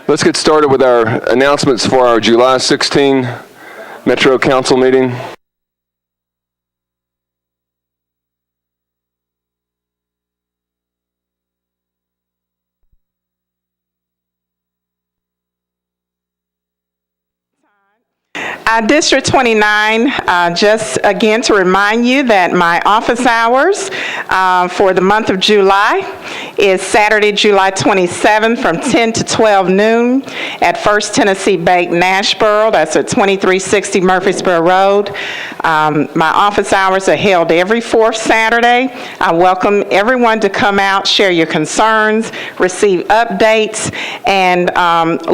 Let's get started with our announcements for our July 16 Metro Council meeting. District 29, just again to remind you that my office hours for the month of July is Saturday, July 27th from 10 to 12 noon at First Tennessee Bank, Nashville. That's at 2360 Murfreesboro Road. My office hours are held every fourth Saturday. I welcome everyone to come out, share your concerns, receive updates, and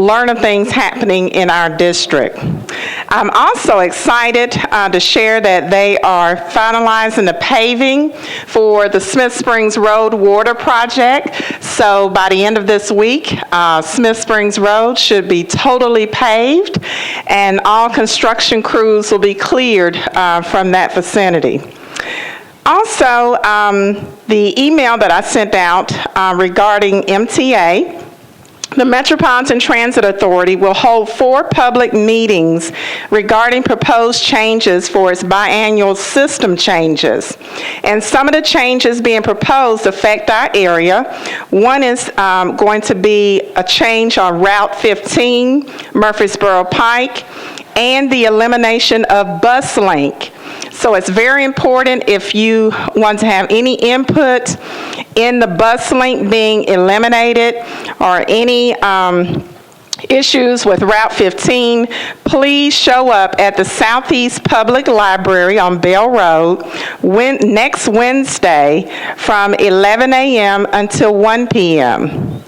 learn of things happening in our district. I'm also excited to share that they are finalizing the paving for the Smith Springs Road Water Project. So by the end of this week, Smith Springs Road should be totally paved and all construction crews will be cleared from that vicinity. Also, the email that I sent out regarding MTA, the Metropolitan Transit Authority will hold 4 public meetings regarding proposed changes for its biannual system changes. And some of the changes being proposed affect our area. One is going to be a change on Route 15, Murfreesboro Pike, and the elimination of bus link. So it's very important if you want to have any input in the bus link being eliminated or any issues with Route 15, please show up at the Southeast Public Library on Bell Road next Wednesday from 11 a.m. until 1 p.m.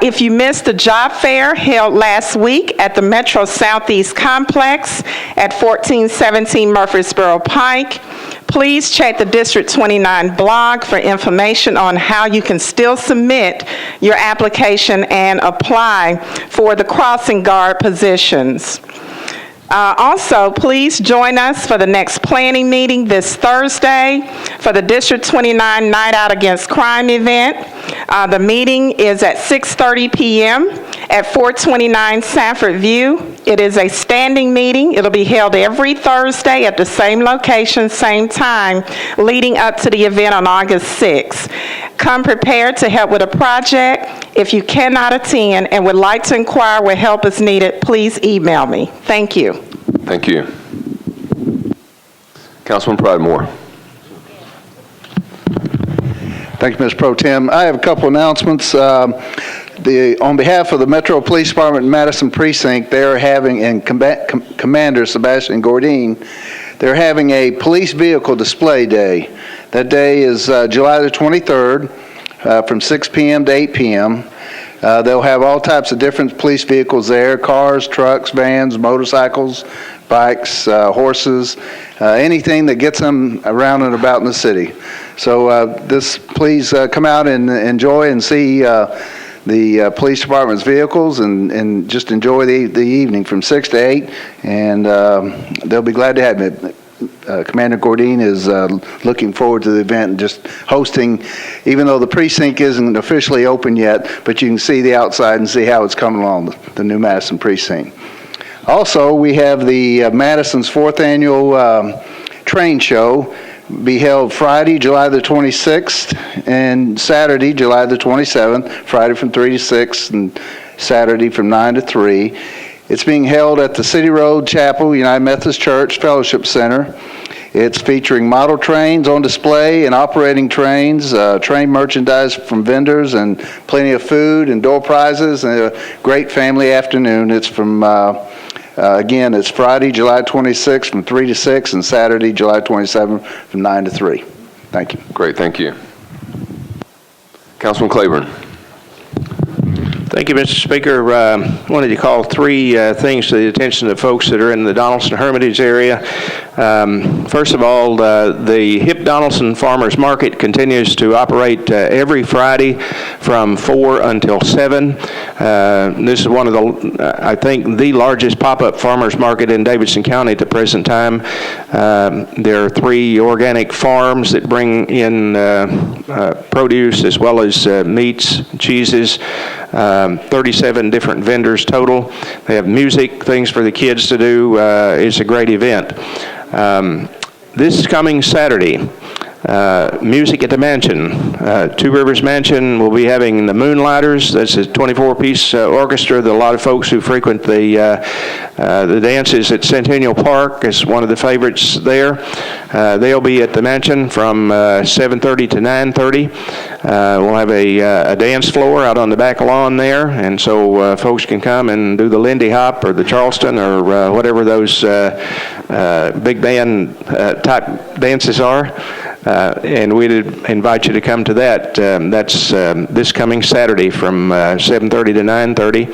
If you missed the job fair held last week at the Metro Southeast Complex at 1417 Murfreesboro Pike, please check the District 29 blog for information on how you can still submit your application and apply for the crossing guard positions. Also, please join us for the next planning meeting this Thursday for the District 29 Night Out Against Crime event. The meeting is at 6:30 p.m. at 429 Safford View. It is a standing meeting. It'll be held every Thursday at the same location, same time, leading up to the event on August 6th. Come prepared to help with a project. If you cannot attend and would like to inquire where help is needed, please email me. Thank you. Thank you. Councilman Pridemore. Thank you, Mr. Pro Tem. I have a couple announcements. On behalf of the Metro Police Department Madison Precinct, they're having, and Commander Sebastian Gordine, they're having a police vehicle display day. That day is July the 23rd from 6 p.m. to 8 p.m. They'll have all types of different police vehicles there: cars, trucks, vans, motorcycles, bikes, horses, anything that gets them around and about in the city. So please come out and enjoy and see the police department's vehicles and just enjoy the evening from 6 to 8, and they'll be glad to have it. Commander Gordine is looking forward to the event and just hosting, even though the precinct isn't officially open yet, but you can see the outside and see how it's coming along, the new Madison precinct. Also, we have the Madison's 4th annual train show be held Friday, July the 26th, and Saturday, July the 27th, Friday from 3 to 6 and Saturday from 9 to 3. It's being held at the City Road Chapel, United Methodist Church Fellowship Center. It's featuring model trains on display and operating trains, train merchandise from vendors, and plenty of food and door prizes, and a great family afternoon. It's from, again, it's Friday, July 26th from 3 to 6, and Saturday, July 27th from 9 to 3. Thank you. Great, thank you. Councilman Claiborne. Thank you, Mr. Speaker. Wanted to call 3 things to the attention of folks that are in the Donaldson Hermitage area. First of all, the Hip Donaldson Farmers Market continues to operate every Friday from 4 until 7. This is one of the, I think, the largest pop-up farmers market in Davidson County at the present time. There are 3 organic farms that bring in produce as well as meats, cheeses, 37 different vendors total. They have music, things for the kids to do. It's a great event. This coming Saturday, music at the Mansion. Two Rivers Mansion will be having the Moonlighters. That's a 24-piece orchestra that a lot of folks who frequent the dances at Centennial Park is one of the favorites there. They'll be at the Mansion from 7:30 to 9:30. We'll have a dance floor out on the back lawn there, and so folks can come and do the Lindy Hop or the Charleston or whatever those big band type dances are. And we'd invite you to come to that. That's this coming Saturday from 7:30 to 9:30.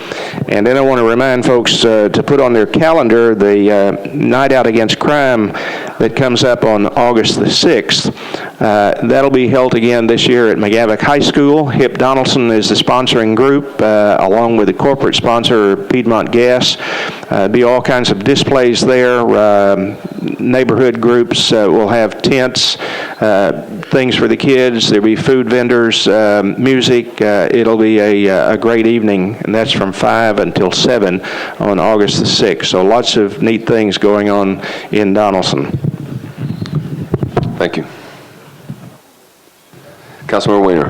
And then I want to remind folks to put on their calendar the Night Out Against Crime that comes up on August the 6th. That'll be held again this year at McGavock High School. Hip Donaldson is the sponsoring group, along with the corporate sponsor, Piedmont Gas. Be all kinds of displays there. Neighborhood groups will have tents, things for the kids. There'll be food vendors, music. It'll be a great evening, and that's from 5 until 7 on August the 6th. So lots of neat things going on in Donaldson. Thank you. Councilmember Weiner.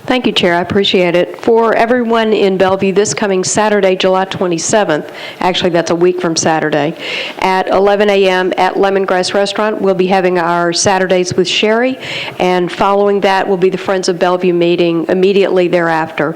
Thank you, Chair. I appreciate it. For everyone in Bellevue, this coming Saturday, July 27th, actually that's a week from Saturday, at 11 a.m. at Lemongrass Restaurant, we'll be having our Saturdays with Sherry, and following that will be the Friends of Bellevue meeting immediately thereafter.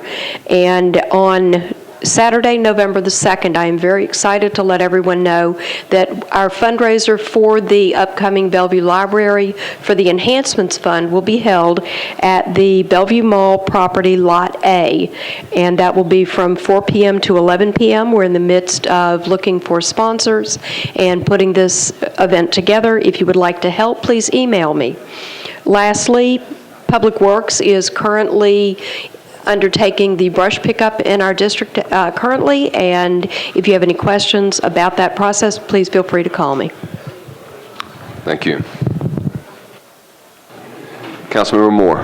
And on Saturday, November the 2nd, I am very excited to let everyone know that our fundraiser for the upcoming Bellevue Library for the Enhancements Fund will be held at the Bellevue Mall property Lot A, and that will be from 4 p.m. to 11 p.m. We're in the midst of looking for sponsors and putting this event together. If you would like to help, please email me. Lastly, Public Works is currently undertaking the brush pickup in our district currently, and if you have any questions about that process, please feel free to call me. Thank you. Councilmember Moore.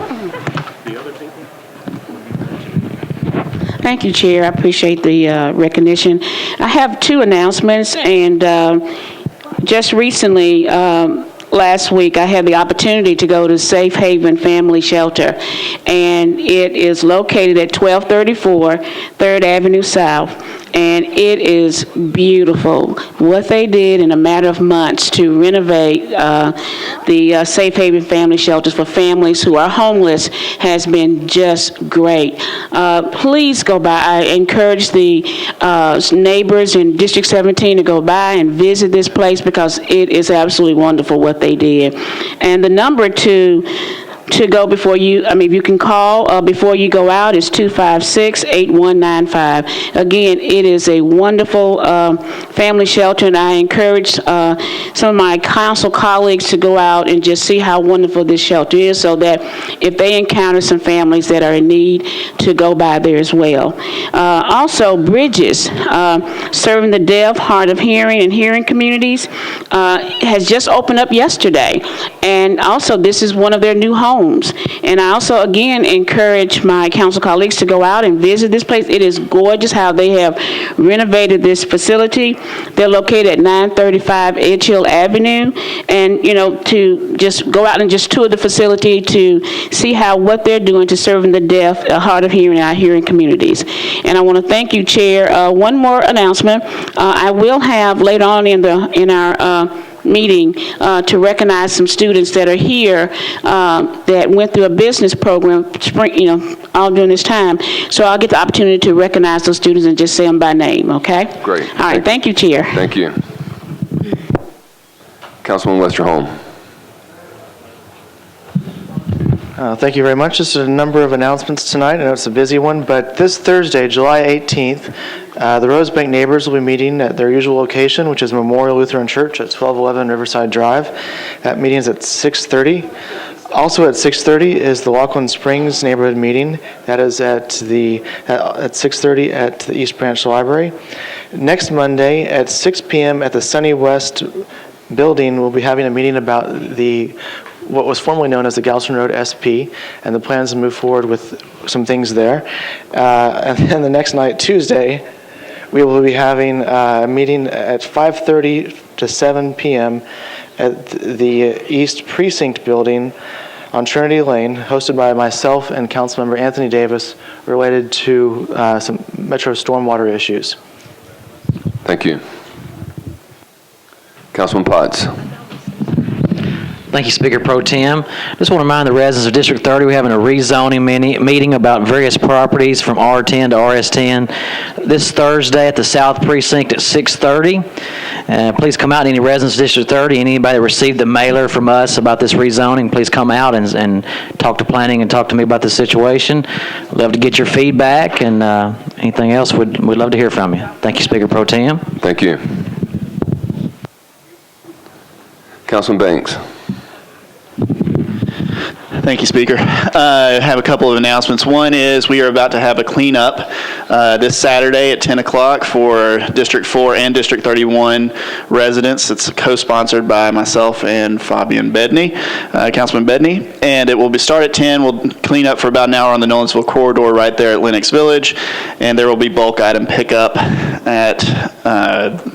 Thank you, Chair. I appreciate the recognition. I have 2 announcements, and just recently, last week, I had the opportunity to go to Safe Haven Family Shelter, and it is located at 1234 3rd Avenue South, and it is beautiful. What they did in a matter of months to renovate the Safe Haven Family Shelters for families who are homeless has been just great. Please go by. I encourage the neighbors in District 17 to go by and visit this place because it is absolutely wonderful what they did. And the number to go before you, if you can call before you go out, is 256-8195. Again, it is a wonderful family shelter, and I encourage some of my council colleagues to go out and just see how wonderful this shelter is, so that if they encounter some families that are in need, to go by there as well. Also, Bridges, serving the deaf, hard of hearing, and hearing communities, has just opened up yesterday, and also this is one of their new homes. And I also, again, encourage my council colleagues to go out and visit this place. It is gorgeous how they have renovated this facility. They're located at 935 Edgehill Avenue, and, to just go out and just tour the facility to see what they're doing to serving the deaf, hard of hearing, and our hearing communities. And I want to thank you, Chair. One more announcement. I will have later on in our meeting to recognize some students that are here that went through a business program all during this time. So I'll get the opportunity to recognize those students and just say them by name, okay? Great. All right, thank you, Chair. Thank you. Councilman Westerholm. Thank you very much. Just a number of announcements tonight. I know it's a busy one, but this Thursday, July 18th, the Rosebank neighbors will be meeting at their usual location, which is Memorial Lutheran Church at 1211 Riverside Drive. That meeting is at 6:30. Also at 6:30 is the Lachlan Springs Neighborhood Meeting. That is at 6:30 at the East Branch Library. Next Monday at 6 p.m. at the Sunny West Building, we'll be having a meeting about what was formerly known as the Galston Road SP and the plans to move forward with some things there. And then the next night, Tuesday, we will be having a meeting at 5:30 to 7 p.m. at the East Precinct Building on Trinity Lane, hosted by myself and Councilmember Anthony Davis, related to some Metro stormwater issues. Thank you. Councilman Potts. Thank you, Speaker Pro Tem. Just want to remind the residents of District 30, we're having a rezoning meeting about various properties from R10 to RS10 this Thursday at the South Precinct at 6:30. Please come out, any residents of District 30, anybody that received the mailer from us about this rezoning, please come out and talk to planning and talk to me about the situation. We'd love to get your feedback, and anything else, we'd love to hear from you. Thank you, Speaker Pro Tem. Thank you. Councilman Banks. Thank you, Speaker. I have a couple of announcements. One is we are about to have a cleanup this Saturday at 10 o'clock for District 4 and District 31 residents. It's co-sponsored by myself and Fabian Bedney, Councilman Bedney. And it will start at 10. We'll clean up for about an hour on the Nolensville corridor right there at Lenox Village. And there will be bulk item pickup at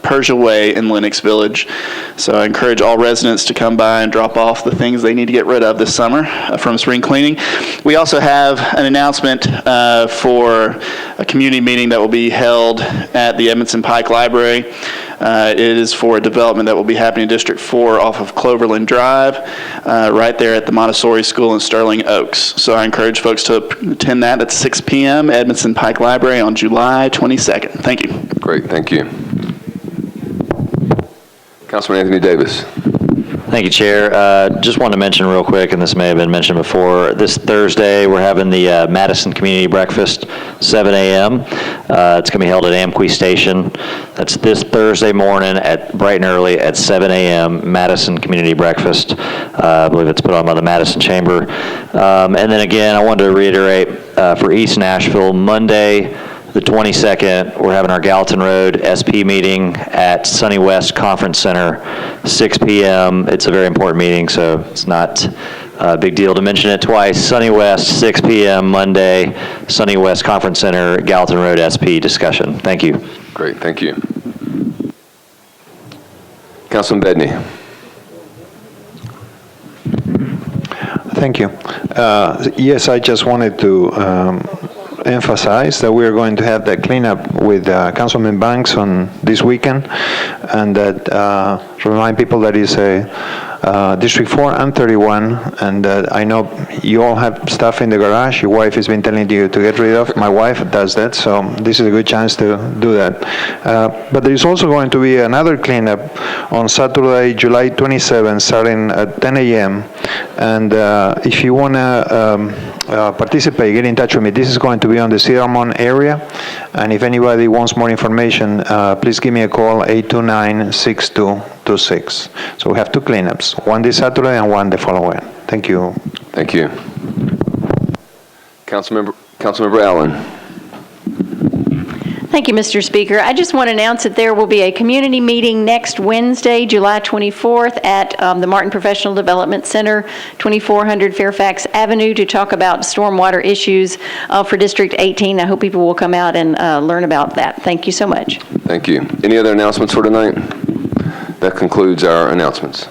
Persia Way in Lenox Village. So I encourage all residents to come by and drop off the things they need to get rid of this summer from spring cleaning. We also have an announcement for a community meeting that will be held at the Edmondson Pike Library. It is for a development that will be happening in District 4 off of Cloverland Drive, right there at the Montessori School in Sterling Oaks. So I encourage folks to attend that at 6 p.m. Edmondson Pike Library on July 22nd. Thank you. Great, thank you. Councilman Anthony Davis. Thank you, Chair. Just wanted to mention real quick, and this may have been mentioned before, this Thursday we're having the Madison Community Breakfast, 7 a.m. It's going to be held at Amqui Station. That's this Thursday morning at bright and early at 7 a.m. Madison Community Breakfast. I believe it's put on by the Madison Chamber. And then again, I wanted to reiterate for East Nashville, Monday, the 22nd, we're having our Gallatin Road SP meeting at Sunny West Conference Center, 6 p.m. It's a very important meeting, so it's not a big deal to mention it twice. Sunny West, 6 p.m. Monday, Sunny West Conference Center, Gallatin Road SP discussion. Thank you. Great, thank you. Councilman Bedney. Thank you. Yes, I just wanted to emphasize that we are going to have the cleanup with Councilman Banks on this weekend, and that remind people that is a District 4 and 31, and I know you all have stuff in the garage your wife has been telling you to get rid of. My wife does that, so this is a good chance to do that. But there is also going to be another cleanup on Saturday, July 27, starting at 10 a.m. And if you want to participate, get in touch with me. This is going to be on the Cedarmont area, and if anybody wants more information, please give me a call, 829-6226. So we have two cleanups, one this Saturday and one the following. Thank you. Thank you. Councilmember Allen. Thank you, Mr. Speaker. I just want to announce that there will be a community meeting next Wednesday, July 24th at the Martin Professional Development Center, 2400 Fairfax Avenue, to talk about stormwater issues for District 18. I hope people will come out and learn about that. Thank you so much. Thank you. Any other announcements for tonight? That concludes our announcements.